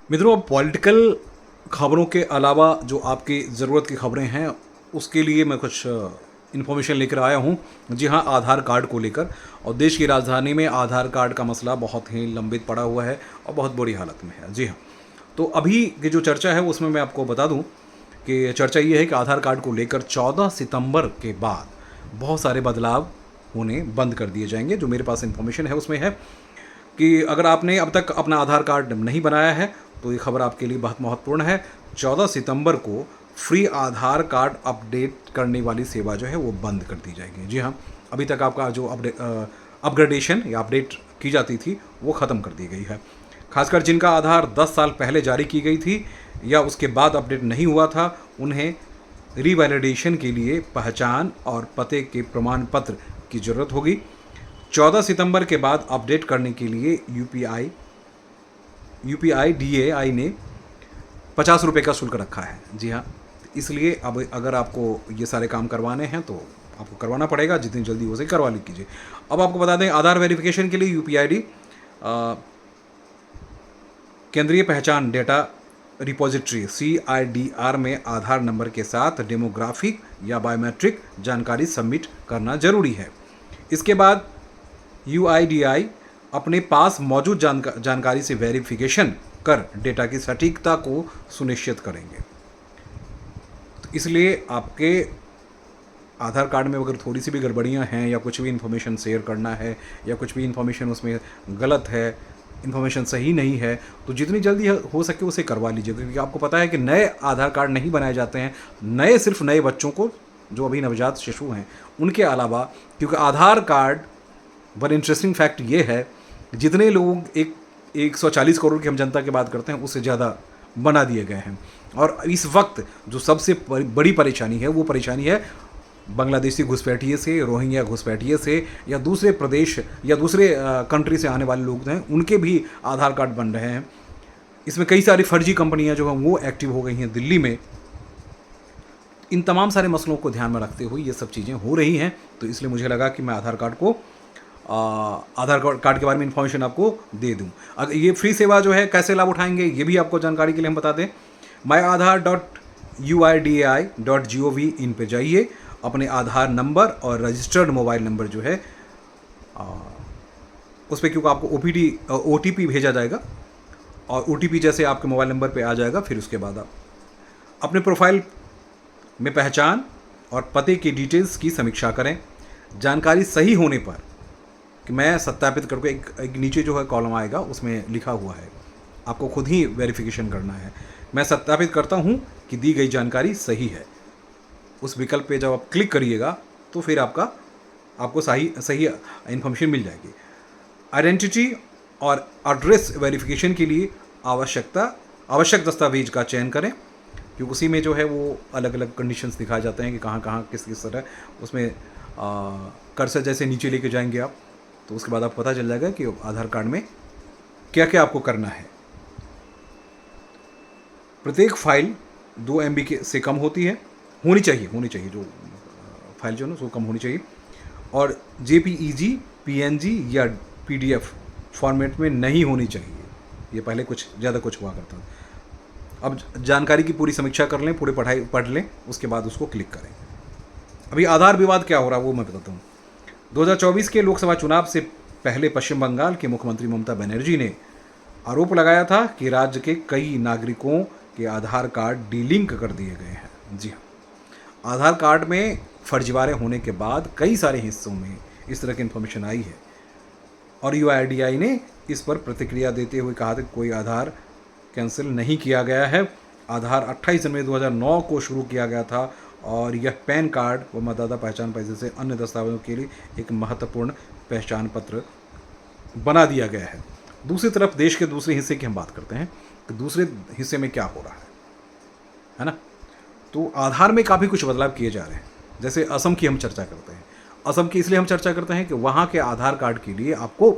मित्रों, अब पॉलिटिकल खबरों के अलावा जो आपकी ज़रूरत की खबरें हैं, उसके लिए मैं कुछ इन्फॉर्मेशन लेकर आया हूँ। जी हाँ, आधार कार्ड को लेकर। और देश की राजधानी में आधार कार्ड का मसला बहुत ही लंबित पड़ा हुआ है और बहुत बुरी हालत में है। जी हाँ, तो अभी की जो चर्चा है उसमें मैं आपको बता दूं कि चर्चा ये है कि आधार कार्ड को लेकर 14 सितंबर के बाद बहुत सारे बदलाव होने बंद कर दिए जाएंगे। जो मेरे पास इन्फॉर्मेशन है उसमें है कि अगर आपने अब तक अपना आधार कार्ड नहीं बनाया है तो ये खबर आपके लिए बहुत महत्वपूर्ण है। 14 सितंबर को फ्री आधार कार्ड अपडेट करने वाली सेवा जो है वो बंद कर दी जाएगी। जी हाँ, अभी तक आपका जो अपग्रेडेशन या अपडेट की जाती थी वो ख़त्म कर दी गई है। खासकर जिनका आधार 10 साल पहले जारी की गई थी या उसके बाद अपडेट नहीं हुआ था, उन्हें रिवैलिडेशन के लिए पहचान और पते के प्रमाण पत्र की ज़रूरत होगी। 14 सितंबर के बाद अपडेट करने के लिए यूपीआई डीएआई ने 50 रुपये का शुल्क रखा है। जी हाँ, इसलिए अब अगर आपको ये सारे काम करवाने हैं तो आपको करवाना पड़ेगा, जितनी जल्दी हो सके करवा लीजिए। अब आपको बता दें, आधार वेरिफिकेशन के लिए यूपीआईडी केंद्रीय पहचान डेटा रिपोजिटरी CIDR में आधार नंबर के साथ डेमोग्राफिक या बायोमेट्रिक जानकारी सबमिट करना जरूरी है। इसके बाद UIDI अपने पास मौजूद जानकारी से वेरिफिकेशन कर डेटा की सटीकता को सुनिश्चित करेंगे। तो इसलिए आपके आधार कार्ड में अगर थोड़ी सी भी गड़बड़ियां हैं या कुछ भी इन्फॉर्मेशन शेयर करना है या कुछ भी इन्फॉर्मेशन उसमें गलत है, इन्फॉर्मेशन सही नहीं है, तो जितनी जल्दी हो सके उसे करवा लीजिए। क्योंकि आपको पता है कि नए आधार कार्ड नहीं बनाए जाते हैं, सिर्फ नए बच्चों को, जो अभी नवजात शिशु हैं उनके अलावा। क्योंकि आधार कार्ड, वन इंटरेस्टिंग फैक्ट ये है, जितने लोग 140 करोड़ की हम जनता की बात करते हैं उससे ज़्यादा बना दिए गए हैं। और इस वक्त जो सबसे बड़ी परेशानी है वो परेशानी है बांग्लादेशी घुसपैठिए से, रोहिंग्या घुसपैठिए से, या दूसरे प्रदेश या दूसरे कंट्री से आने वाले लोग हैं, उनके भी आधार कार्ड बन रहे हैं। इसमें कई सारी फर्जी कंपनियां जो हैं वो एक्टिव हो गई हैं दिल्ली में। इन तमाम सारे मसलों को ध्यान में रखते हुए ये सब चीज़ें हो रही हैं, तो इसलिए मुझे लगा कि मैं आधार कार्ड के बारे में इंफॉर्मेशन आपको दे दूं। अगर ये फ्री सेवा जो है कैसे लाभ उठाएंगे ये भी आपको जानकारी के लिए हम बता दें। myaadhar.uidai.gov इन पे जाइए, अपने आधार नंबर और रजिस्टर्ड मोबाइल नंबर जो है उस पर, क्योंकि आपको OTP भेजा जाएगा और OTP जैसे आपके मोबाइल नंबर पे आ जाएगा, फिर उसके बाद आप अपने प्रोफाइल में पहचान और पते की डिटेल्स की समीक्षा करें। जानकारी सही होने पर कि मैं सत्यापित करके एक नीचे जो है कॉलम आएगा उसमें लिखा हुआ है, आपको खुद ही वेरिफिकेशन करना है। मैं सत्यापित करता हूँ कि दी गई जानकारी सही है। उस विकल्प पे जब आप क्लिक करिएगा तो फिर आपको सही इन्फॉर्मेशन मिल जाएगी। आइडेंटिटी और एड्रेस वेरिफिकेशन के लिए आवश्यक दस्तावेज का चयन करें, क्योंकि उसी में जो है वो अलग अलग कंडीशंस दिखाए जाते हैं कि कहाँ कहाँ किस किस तरह। उसमें कर्सर जैसे नीचे लेके जाएंगे आप, तो उसके बाद आपको पता चल जाएगा कि आधार कार्ड में क्या क्या आपको करना है। प्रत्येक फाइल 2 MB से कम होनी चाहिए जो फाइल जो है ना वो कम होनी चाहिए, और JPEG, PNG या PDF फॉर्मेट में नहीं होनी चाहिए। ये पहले कुछ ज़्यादा कुछ हुआ करता था। अब जानकारी की पूरी समीक्षा कर लें, पूरी पढ़ लें, उसके बाद उसको क्लिक करें। अभी आधार विवाद क्या हो रहा है वो मैं बताता हूँ। 2024 के लोकसभा चुनाव से पहले पश्चिम बंगाल के मुख्यमंत्री ममता बनर्जी ने आरोप लगाया था कि राज्य के कई नागरिकों के आधार कार्ड डीलिंक कर दिए गए हैं। जी हाँ, आधार कार्ड में फर्जीवाड़े होने के बाद कई सारे हिस्सों में इस तरह की इन्फॉर्मेशन आई है, और UIDI ने इस पर प्रतिक्रिया देते हुए कहा था कि कोई आधार कैंसिल नहीं किया गया है। आधार 28 जनवरी 2009 को शुरू किया गया था और यह पैन कार्ड व मतदाता पहचान पत्र जैसे अन्य दस्तावेजों के लिए एक महत्वपूर्ण पहचान पत्र बना दिया गया है। दूसरी तरफ देश के दूसरे हिस्से की हम बात करते हैं कि दूसरे हिस्से में क्या हो रहा है ना। तो आधार में काफ़ी कुछ बदलाव किए जा रहे हैं। जैसे असम की हम चर्चा करते हैं, असम की इसलिए हम चर्चा करते हैं कि वहाँ के आधार कार्ड के लिए आपको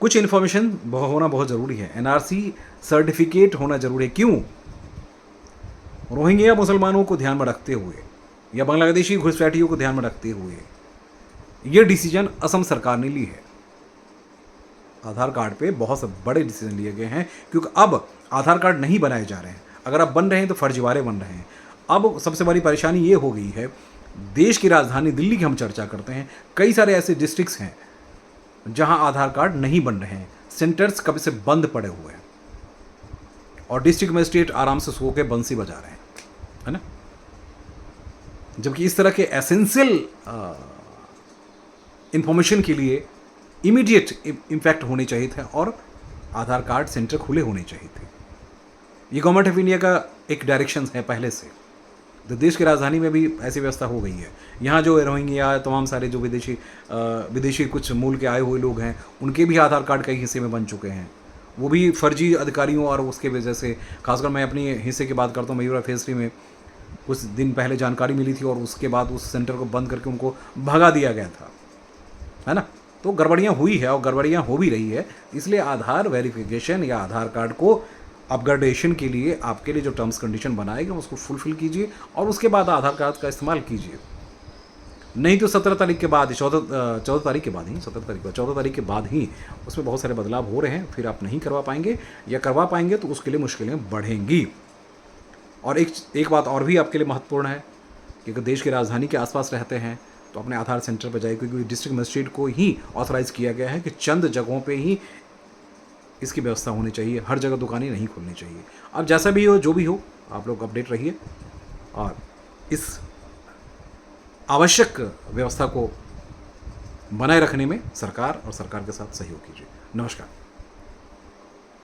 कुछ इन्फॉर्मेशन होना बहुत ज़रूरी है। NRC सर्टिफिकेट होना ज़रूरी है। क्यों? रोहिंग्या मुसलमानों को ध्यान में रखते हुए या बांग्लादेशी घुसपैठियों को ध्यान में रखते हुए ये डिसीजन असम सरकार ने ली है। आधार कार्ड पे बहुत से बड़े डिसीजन लिए गए हैं, क्योंकि अब आधार कार्ड नहीं बनाए जा रहे हैं। अगर अब बन रहे हैं तो फर्जीवाड़े बन रहे हैं। अब सबसे बड़ी परेशानी ये हो गई है, देश की राजधानी दिल्ली की हम चर्चा करते हैं, कई सारे ऐसे डिस्ट्रिक्ट्स हैं जहां आधार कार्ड नहीं बन रहे हैं, सेंटर्स कब से बंद पड़े हुए हैं और डिस्ट्रिक्ट मजिस्ट्रेट आराम से सो के बंसी बजा रहे हैं, है ना। जबकि इस तरह के एसेंशियल इंफॉर्मेशन के लिए इमीडिएट इम्पैक्ट होने चाहिए थे और आधार कार्ड सेंटर खुले होने चाहिए थे। ये गवर्नमेंट ऑफ इंडिया का एक डायरेक्शन है पहले से। तो देश की राजधानी में भी ऐसी व्यवस्था हो गई है। यहाँ जो रोहिंग्या तमाम सारे जो विदेशी कुछ मूल के आए हुए लोग हैं, उनके भी आधार कार्ड कई हिस्से में बन चुके हैं। वो भी फर्जी अधिकारियों और उसके वजह से, खासकर मैं अपनी हिस्से की बात करता हूँ, मयूरा फेस 3 में कुछ दिन पहले जानकारी मिली थी और उसके बाद उस सेंटर को बंद करके उनको भगा दिया गया था, है ना। तो गड़बड़ियाँ हुई है और गड़बड़ियाँ हो भी रही है। इसलिए आधार वेरिफिकेशन या आधार कार्ड को अपग्रेडेशन के लिए आपके लिए जो टर्म्स कंडीशन बनाए गए उसको फुलफिल कीजिए और उसके बाद आधार कार्ड का इस्तेमाल कीजिए। नहीं तो 17 तारीख के बाद, 14 तारीख के बाद ही, 14 तारीख के बाद ही उसमें बहुत सारे बदलाव हो रहे हैं। फिर आप नहीं करवा पाएंगे, या करवा पाएंगे तो उसके लिए मुश्किलें बढ़ेंगी। और एक बात और भी आपके लिए महत्वपूर्ण है कि अगर देश की राजधानी के आसपास रहते हैं तो अपने आधार सेंटर पर जाइए, क्योंकि डिस्ट्रिक्ट मजिस्ट्रेट को ही ऑथराइज़ किया गया है कि चंद जगहों पे ही इसकी व्यवस्था होनी चाहिए, हर जगह दुकानें नहीं खोलनी चाहिए। अब जैसा भी हो, जो भी हो, आप लोग अपडेट रहिए और इस आवश्यक व्यवस्था को बनाए रखने में सरकार और सरकार के साथ सहयोग कीजिए। नमस्कार।